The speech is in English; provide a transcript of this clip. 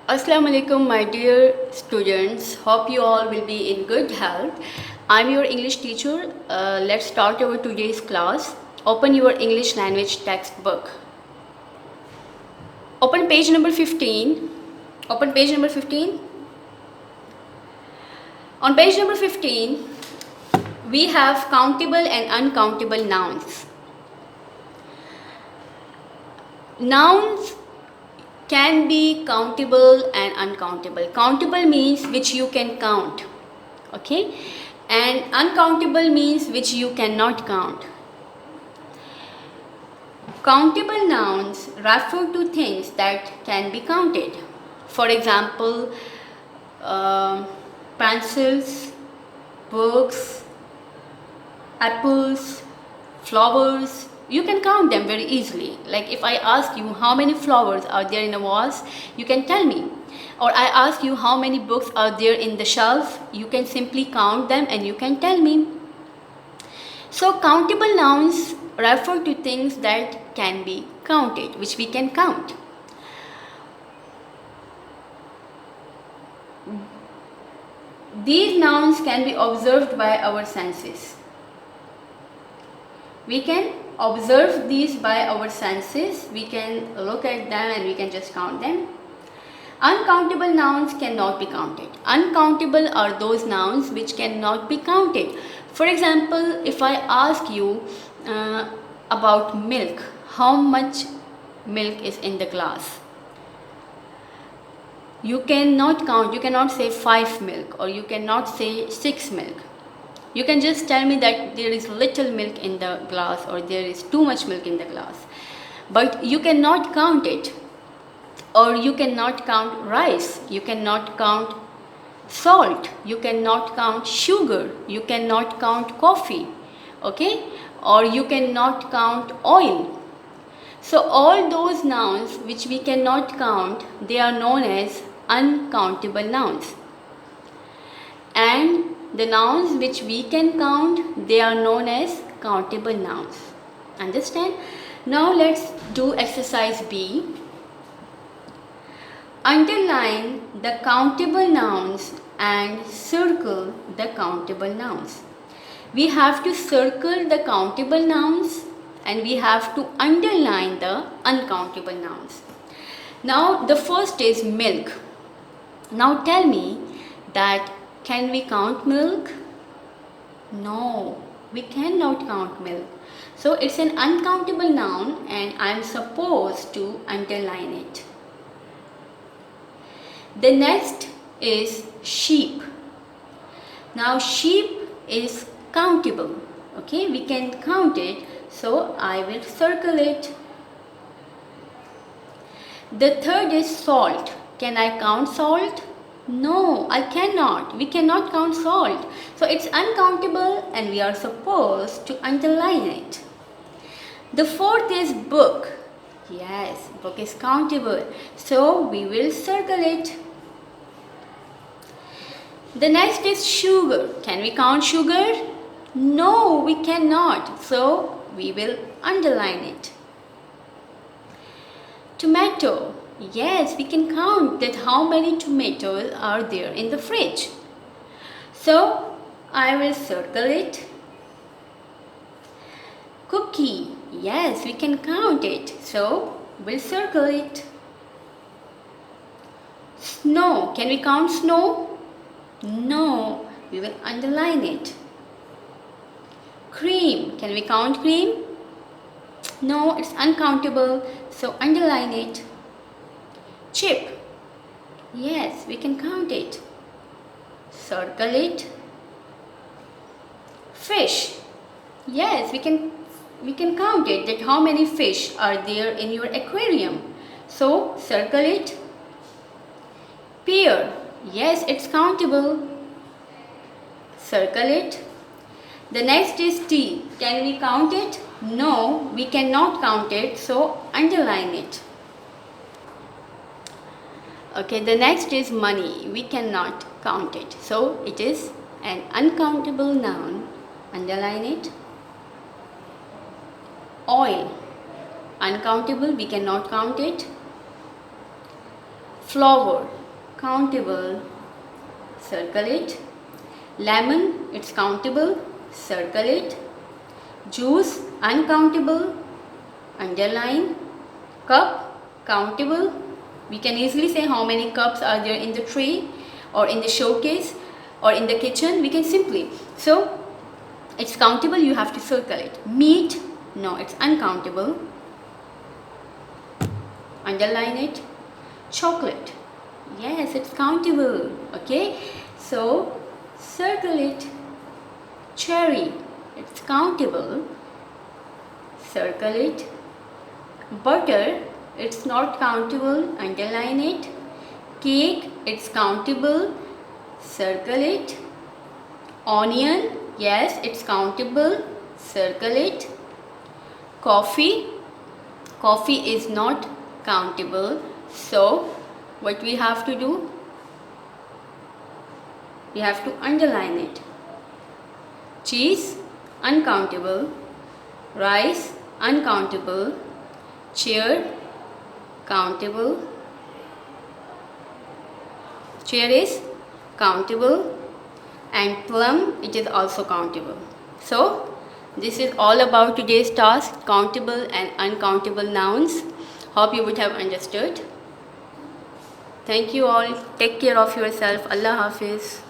Assalamu alaikum, my dear students. Hope you all will be in good health. I'm your English teacher. Let's start our today's class. Open your English language textbook. Open page number 15. Open page number 15. On page number 15, we have countable and uncountable nouns. Nouns can be countable and uncountable. Countable means which you can count, okay, and uncountable means which you cannot count. Countable nouns refer to things that can be counted. For example, pencils, books, apples, flowers. You can count them very easily. Like if I ask you how many flowers are there in a vase, you can tell me. Or I ask you how many books are there in the shelf, you can simply count them and you can tell me. So countable nouns refer to things that can be counted, which we can count. These nouns can be observed by our senses. We can observe these by our senses. We can look at them and we can just count them. Uncountable nouns cannot be counted. Uncountable are those nouns which cannot be counted. For example, if I ask you about milk, how much milk is in the glass? You cannot count. You cannot say 5 milk or you cannot say 6 milk. You can just tell me that there is little milk in the glass or there is too much milk in the glass. But you cannot count it. Or you cannot count rice. You cannot count salt. You cannot count sugar. You cannot count coffee. Okay? Or you cannot count oil. So all those nouns which we cannot count, they are known as uncountable nouns. And the nouns which we can count, they are known as countable nouns. Understand? Now let's do exercise B. Underline the countable nouns and circle the countable nouns. We have to circle the countable nouns and we have to underline the uncountable nouns. Now the first is milk. Now tell me that can we count milk? No, we cannot count milk. So it's an uncountable noun and I'm supposed to underline it. The next is sheep. Now sheep is countable. Okay, we can count it, so I will circle it. The third is salt. Can I count salt? No, I cannot. We cannot count salt. So it's uncountable and we are supposed to underline it. The fourth is book. Yes, book is countable. So we will circle it. The next is sugar. Can we count sugar? No, we cannot. So we will underline it. Tomato. Yes, we can count that how many tomatoes are there in the fridge. So I will circle it. Cookie. Yes, we can count it. So we'll circle it. Snow. Can we count snow? No, we will underline it. Cream. Can we count cream? No, it's uncountable. So underline it. Chip. Yes, we can count it. Circle it. Fish. Yes, we can count it, that how many fish are there in your aquarium. So circle it. Pear. Yes, it's countable. Circle it. The next is tea. Can we count it? No, we cannot count it, so underline it. Okay, the next is money. We cannot count it, so it is an uncountable noun. Underline it. Oil. Uncountable, we cannot count it. Flower, countable, circle it. Lemon, it's countable, circle it. Juice, uncountable, underline. Cup, countable. We can easily say how many cups are there in the tray or in the showcase or in the kitchen. We can simply. So, it's countable, you have to circle it. Meat, no, it's uncountable. Underline it. Chocolate, yes, it's countable. Okay, so circle it. Cherry, it's countable. Circle it. Butter, it's not countable. Underline it. Cake, it's countable. Circle it. Onion, yes, it's countable. Circle it. Coffee, coffee is not countable. So what we have to do? We have to underline it. Cheese, uncountable. Rice, uncountable. Chair, countable. Chair is countable. And plum, it is also countable. So this is all about today's task, countable and uncountable nouns. Hope you would have understood. Thank you all. Take care of yourself. Allah Hafiz.